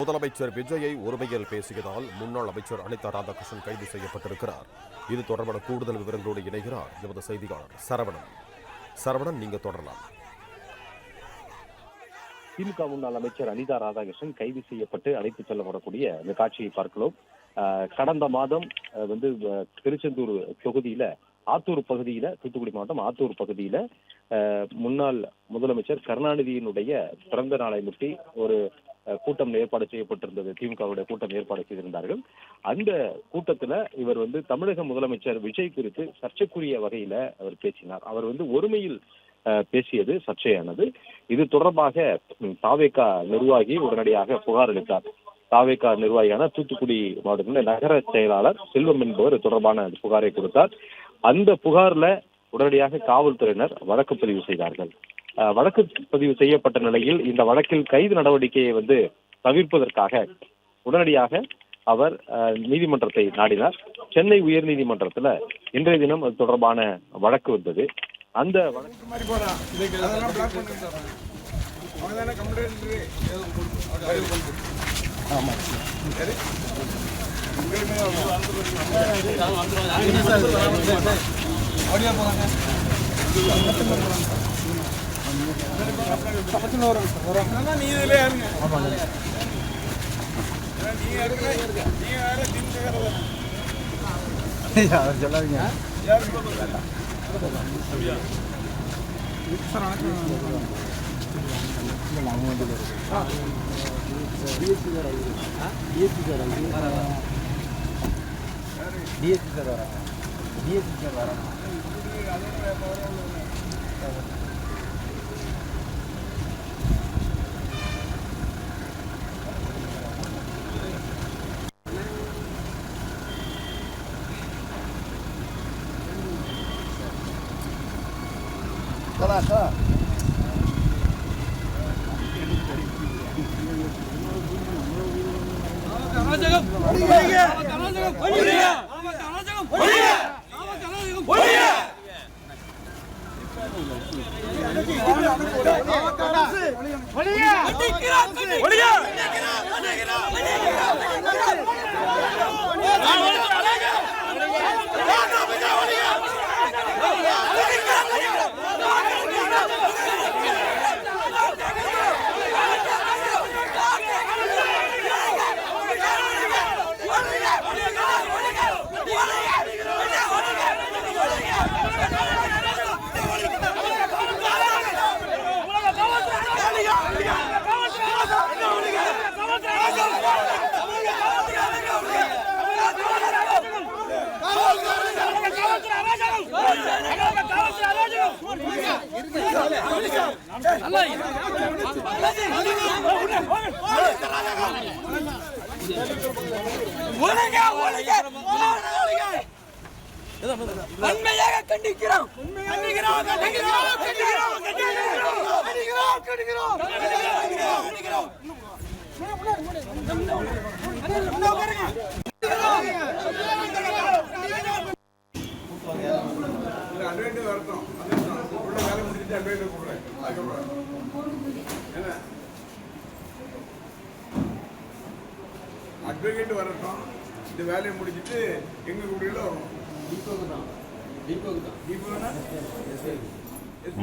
முதலமைச்சர் விஜயை ஒருமையில் பேசியதால் முன்னாள் அமைச்சர் அனிதா ராதாகிருஷ்ணன் கைது செய்யப்பட்டிருக்கிறார். இது தொடர்பான கூடுதல் விவரங்களோடு இணைகிறார் எமது செய்தியாளர் சரவணன். சரவணன், நீங்க தொடரலாம். திமுக முன்னாள் அமைச்சர் அனிதா ராதாகிருஷ்ணன் கைது செய்யப்பட்டு அழைத்துச் செல்லப்படக்கூடிய இந்த காட்சியை பார்க்கிறோம். கடந்த மாதம் திருச்செந்தூர் தொகுதியில ஆத்தூர் பகுதியில, தூத்துக்குடி மாவட்டம் ஆத்தூர் பகுதியில முன்னாள் முதலமைச்சர் கருணாநிதியினுடைய பிறந்த நாளை முட்டி ஒரு கூட்டம் ஏற்பாடு செய்யப்பட்டிருந்தது. திமுகவுடைய கூட்டம் ஏற்பாடு செய்திருந்தார்கள். அந்த கூட்டத்துல இவர் தமிழக முதலமைச்சர் விஜய் குறித்து சர்ச்சைக்குரிய வகையில அவர் பேசினார். அவர் ஒருமையில் பேசியது சர்ச்சையானது. இது தொடர்பாக தாவேகா நிர்வாகி உடனடியாக புகார் அளித்தார். தாவேகா நிர்வாகியான தூத்துக்குடி மாவட்டத்தில் நகர செயலாளர் செல்வம் என்பவர் தொடர்பான புகாரை கொடுத்தார். அந்த புகார்ல உடனடியாக காவல்துறையினர் வழக்கு பதிவு செய்தார்கள். வழக்கு பதிவு செய்யப்பட்ட நிலையில் இந்த வழக்கில் கைது நடவடிக்கையை தவிர்ப்பதற்காக உடனடியாக அவர் நீதிமன்றத்தை நாடினார். சென்னை உயர் நீதிமன்றத்துல இன்றைய தினம் அது தொடர்பான வழக்கு வந்தது. அந்த வன்மையாக கண்டிக்கிறோம். அட்வொகேட் வரட்டும், இந்த வேலையை முடிச்சுட்டு எங்க கூடியில வரும்.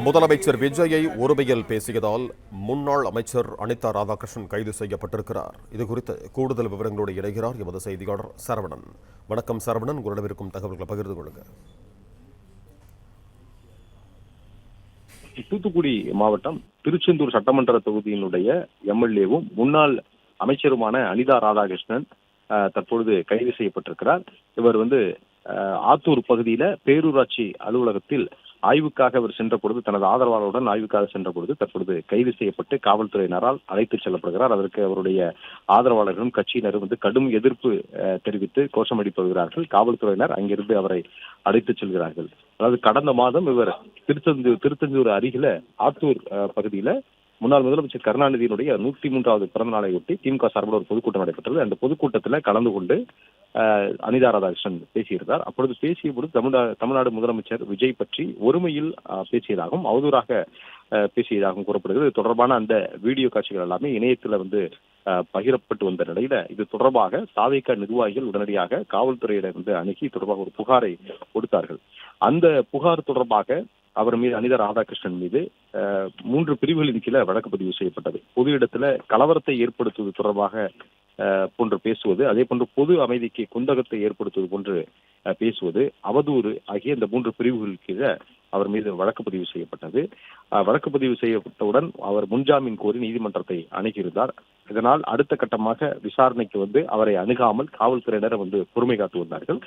முதலமைச்சர் விஜயை ஒருமையில் பேசியதால் முன்னாள் அமைச்சர் அனிதா ராதாகிருஷ்ணன் கைது செய்யப்பட்டிருக்கிறார். இதுகுறித்து கூடுதல் விவரங்களோடு இணைகிறார் எமது செய்தியாளர் சரவணன். வணக்கம் சரவணன், உங்களிடம் இருக்கும் தகவல்களை பகிர்ந்து கொள்ளுங்க. தூத்துக்குடி மாவட்டம் திருச்செந்தூர் சட்டமன்ற தொகுதியினுடைய எம்எல்ஏவும் முன்னாள் அமைச்சருமான அனிதா ராதாகிருஷ்ணன் தற்பொழுது கைது செய்யப்பட்டிருக்கிறார். இவர் ஆத்தூர் பகுதியில பேரூராட்சி அலுவலகத்தில் ஆய்வுக்காக அவர் சென்ற பொழுது, தனது ஆதரவாளருடன் ஆய்வுக்காக சென்ற பொழுது தற்பொழுது கைது செய்யப்பட்டு காவல்துறையினரால் அழைத்துச் செல்லப்படுகிறார். அதற்கு அவருடைய ஆதரவாளர்களும் கட்சியினரும் கடும் எதிர்ப்பு தெரிவித்து கோஷமடித்து வருகிறார்கள். காவல்துறையினர் அங்கிருந்து அவரை அழைத்துச் செல்கிறார்கள். அதாவது கடந்த மாதம் இவர் திருச்செந்தூர் அருகில ஆத்தூர் பகுதியில முன்னாள் முதலமைச்சர் கருணாநிதியினுடைய 103வது பிறந்த நாளையொட்டி திமுக சார்பில் ஒரு பொதுக்கூட்டம் நடைபெற்றது. அந்த பொதுக்கூட்டத்தில் கலந்து கொண்டு அனிதா ராதாகிருஷ்ணன் பேசியிருந்தார். அப்பொழுது பேசிய பொழுது தமிழ்நாடு முதலமைச்சர் விஜய் பற்றி ஒருமையில் பேசியதாகவும் அவதூறாக பேசியதாகவும் கூறப்படுகிறது. இது தொடர்பான அந்த வீடியோ காட்சிகள் எல்லாமே இணையத்தில் பகிரப்பட்டு வந்த நிலையில இது தொடர்பாக தாவேகா நிர்வாகிகள் உடனடியாக காவல்துறையிடம் அணுகி தொடர்பாக ஒரு புகாரை கொடுத்தார்கள். அந்த புகார் தொடர்பாக அவர் மீது அனிதா ராதாகிருஷ்ணன் மீது 3 பிரிவுகளின் கீழே வழக்கு பதிவு செய்யப்பட்டது. பொது இடத்துல கலவரத்தை ஏற்படுத்துவது தொடர்பாக போன்று பேசுவது, அதே போன்று பொது அமைதிக்கு குந்தகத்தை ஏற்படுத்துவது போன்று பேசுவது, அவதூறு ஆகிய இந்த 3 பிரிவுகள் கீழே அவர் மீது வழக்கு பதிவு செய்யப்பட்டது. வழக்கு பதிவு செய்யப்பட்டவுடன் அவர் முன்ஜாமீன் கோரி நீதிமன்றத்தை அணுகியிருந்தார். இதனால் அடுத்த கட்டமாக விசாரணைக்கு அவரை அணுகாமல் காவல்துறையினர் பொறுமை காத்து வந்தார்கள்.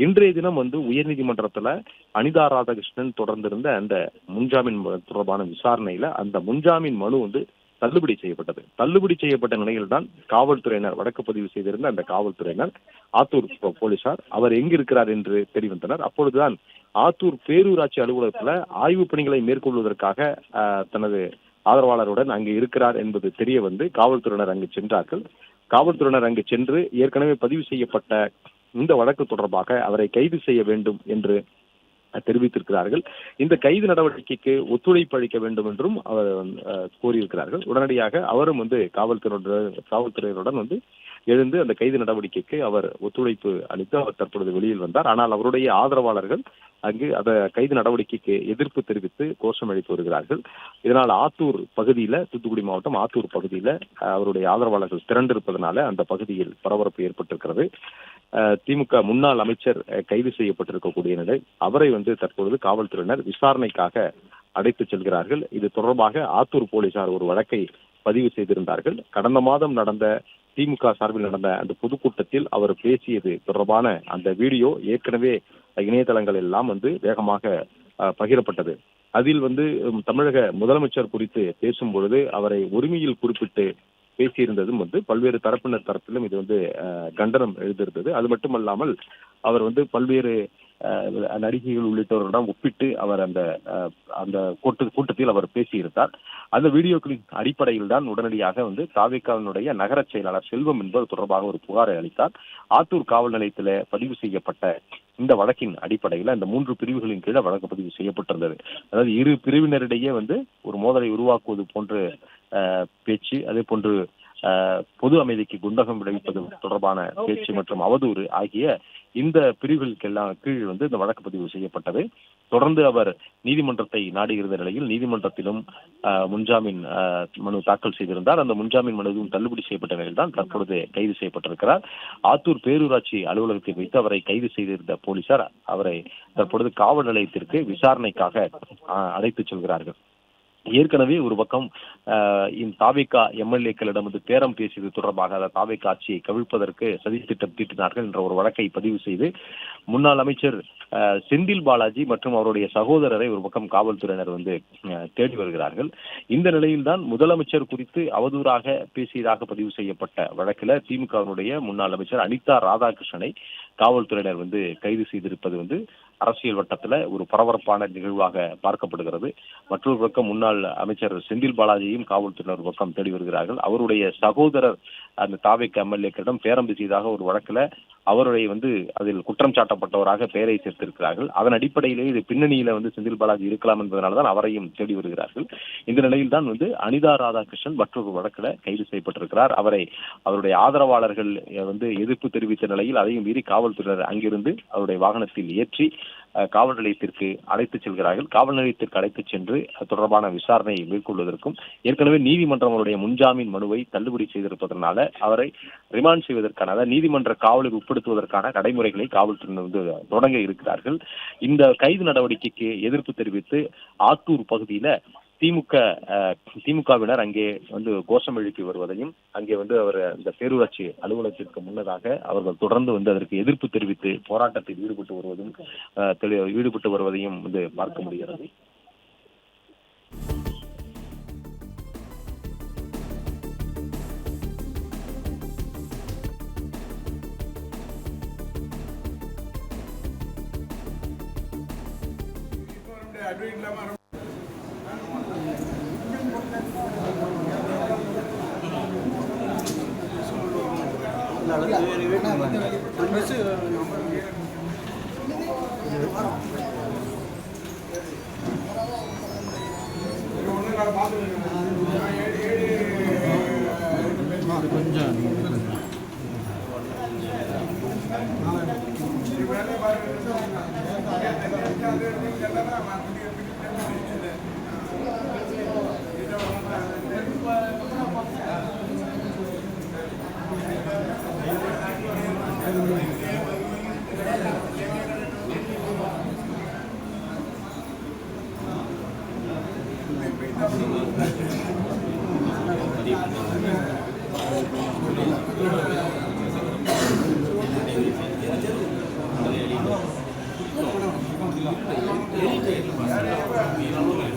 இன்றைய தினம் உயர்நீதிமன்றத்துல அனிதா ராதாகிருஷ்ணன் தொடர்ந்திருந்த அந்த முன்ஜாமீன் தொடர்பான விசாரணையில அந்த முன்ஜாமீன் மனு தள்ளுபடி செய்யப்பட்டது. தள்ளுபடி செய்யப்பட்ட நிலையில்தான் காவல்துறையினர் வழக்கு பதிவு செய்திருந்த அந்த காவல்துறையினர் ஆத்தூர் போலீசார் அவர் எங்கிருக்கிறார் என்று தெரிவித்தனர். அப்பொழுதுதான் ஆத்தூர் பேரூராட்சி அலுவலகத்துல ஆய்வு பணிகளை மேற்கொள்வதற்காக தனது ஆதரவாளருடன் அங்கு இருக்கிறார் என்பது தெரிய காவல்துறையினர் அங்கு சென்றார்கள். காவல்துறையினர் அங்கு சென்று ஏற்கனவே பதிவு செய்யப்பட்ட இந்த வழக்கு தொடர்பாக அவரை கைது செய்ய வேண்டும் என்று தெரிவித்திருக்கிறார்கள். இந்த கைது நடவடிக்கைக்கு ஒத்துழைப்பு அளிக்க வேண்டும் என்றும் அவர் கோரியிருக்கிறார்கள். உடனடியாக அவரும் காவல்துறையினருடன் எழுந்து அந்த கைது நடவடிக்கைக்கு அவர் ஒத்துழைப்பு அளித்து அவர் தற்பொழுது வெளியில் வந்தார். ஆனால் அவருடைய ஆதரவாளர்கள் அங்கு அந்த கைது நடவடிக்கைக்கு எதிர்ப்பு தெரிவித்து கோஷம் அளித்து வருகிறார்கள். இதனால் ஆத்தூர் பகுதியில, தூத்துக்குடி மாவட்டம் ஆத்தூர் பகுதியில அவருடைய ஆதரவாளர்கள் திரண்டிருப்பதனால அந்த பகுதியில் பரபரப்பு ஏற்பட்டிருக்கிறது. திமுக முன்னாள் அமைச்சர் கைது செய்யப்பட்டிருக்கக்கூடிய நிலை, அவரை தற்பொழுது காவல்துறையினர் விசாரணைக்காக அழைத்து செல்கிறார்கள். இது தொடர்பாக ஆத்தூர் போலீசார் ஒரு வழக்கை பதிவு செய்திருந்தார்கள். கடந்த மாதம் நடந்த திமுக சார்பில் நடந்த அந்த பொதுக்கூட்டத்தில் அவர் பேசியது தொடர்பான அந்த வீடியோ ஏற்கனவே இணையதளங்கள் எல்லாம் வேகமாக பகிரப்பட்டது. அதில் தமிழக முதலமைச்சர் குறித்து பேசும் பொழுது அவரை உரிமையில் குறிப்பிட்டு பேசியிருந்ததும் பல்வேறு தரப்பினர் தரப்பிலும் இது கண்டனம் எழுதியிருந்தது. அது மட்டுமல்லாமல் அவர் பல்வேறு நடிகைகள் உள்ளிட்டவர்களிடம் ஒப்பிட்டு அவர் அந்த கூட்டத்தில் அவர் பேசியிருந்தார். அந்த வீடியோக்களின் அடிப்படையில் தான் உடனடியாக தாவேகாவினுடைய நகர செயலாளர் செல்வம் என்பது தொடர்பாக ஒரு புகாரை அளித்தார். ஆத்தூர் காவல் நிலையத்தில் பதிவு செய்யப்பட்ட இந்த வழக்கின் அடிப்படையில் அந்த 3 பிரிவுகளின் கீழே வழக்கு பதிவு செய்யப்பட்டிருந்தது. அதாவது இரு பிரிவினரிடையே ஒரு மோதலை உருவாக்குவது போன்ற பேச்சு, அதே போன்று பொது அமைதிக்கு குந்தகம் விளைவிப்பது தொடர்பான பேச்சு மற்றும் அவதூறு ஆகிய இந்த பிரிவுகளுக்கெல்லாம் கீழ் இந்த வழக்கு பதிவு செய்யப்பட்டது. தொடர்ந்து அவர் நீதிமன்றத்தை நாடுகிற நிலையில் நீதிமன்றத்திலும் முன்ஜாமீன் மனு தாக்கல் செய்திருந்தார். அந்த முன்ஜாமீன் மனுவும் தள்ளுபடி செய்யப்பட்ட நிலையில் தான் தற்பொழுது கைது செய்யப்பட்டிருக்கிறார். ஆத்தூர் பேரூராட்சி அலுவலகத்தில் வைத்து அவரை கைது செய்திருந்த போலீசார் அவரை தற்பொழுது காவல் நிலையத்திற்கு விசாரணைக்காக அழைத்து செல்கிறார்கள். ஏற்கனவே ஒரு பக்கம் தாவேகா எம்எல்ஏக்களிடம் பேரம் பேசியது தொடர்பாக தாவேகா ஆட்சியை கவிழ்ப்பதற்கு சதித்திட்டம் தீட்டினார்கள் என்ற ஒரு வழக்கை பதிவு செய்து முன்னாள் அமைச்சர் செந்தில் பாலாஜி மற்றும் அவருடைய சகோதரரை ஒரு பக்கம் காவல்துறையினர் தேடி வருகிறார்கள். இந்த நிலையில்தான் முதலமைச்சர் குறித்து அவதூறாக பேசியதாக பதிவு செய்யப்பட்ட வழக்கில் திமுகவினுடைய முன்னாள் அமைச்சர் அனிதா ராதாகிருஷ்ணனை காவல்துறையினர் கைது செய்திருப்பது அரசியல் வட்டத்துல ஒரு பரபரப்பான நிகழ்வாக பார்க்கப்படுகிறது. மற்றொரு பக்கம் முன்னாள் அமைச்சர் செந்தில் பாலாஜியும் காவல்துறையினர் பக்கம் தேடி வருகிறார்கள். அவருடைய சகோதரர் அந்த தாவேகா எம்எல்ஏக்களிடம் பேரம் பேசியதாக ஒரு வழக்குல அவருடைய அதில் குற்றம் சாட்டப்பட்டவராக பெயரை சேர்த்திருக்கிறார்கள். அதன் அடிப்படையிலே இது பின்னணியில செந்தில் பாலாஜி இருக்கலாம் என்பதனால்தான் அவரையும் தேடி வருகிறார்கள். இந்த நிலையில் தான் அனிதா ராதாகிருஷ்ணன் மற்றொரு வழக்குல கைது செய்யப்பட்டிருக்கிறார். அவருடைய ஆதரவாளர்கள் எதிர்ப்பு தெரிவித்த நிலையில் அதையும் மீறி காவல்துறையினர் அங்கிருந்து அவருடைய வாகனத்தில் ஏற்றி காவல் நிலையத்திற்கு அழைத்து செல்கிறார்கள். காவல் நிலையத்திற்கு அழைத்து சென்று தொடர்பான விசாரணையை மேற்கொள்வதற்கும் ஏற்கனவே நீதிமன்றம் அவருடைய முன்ஜாமீன் மனுவை தள்ளுபடி செய்திருப்பதனால அவரை ரிமாண்ட் செய்வதற்கான நீதிமன்ற காவலுக்கு உட்படுத்துவதற்கான நடைமுறைகளை காவல்துறையினர் தொடங்க இருக்கிறார்கள். இந்த கைது நடவடிக்கைக்கு எதிர்ப்பு தெரிவித்து ஆத்தூர் பகுதியில திமுகவினர் அங்கே கோஷம் எழுப்பி வருவதையும் அங்கே அவர் இந்த பேரூராட்சி அலுவலகத்திற்கு முன்னதாக அவர்கள் தொடர்ந்து அதற்கு எதிர்ப்பு தெரிவித்து போராட்டத்தில் ஈடுபட்டு வருவதையும் பார்க்க முடிகிறது. அட்வைட் இல்லாம Ini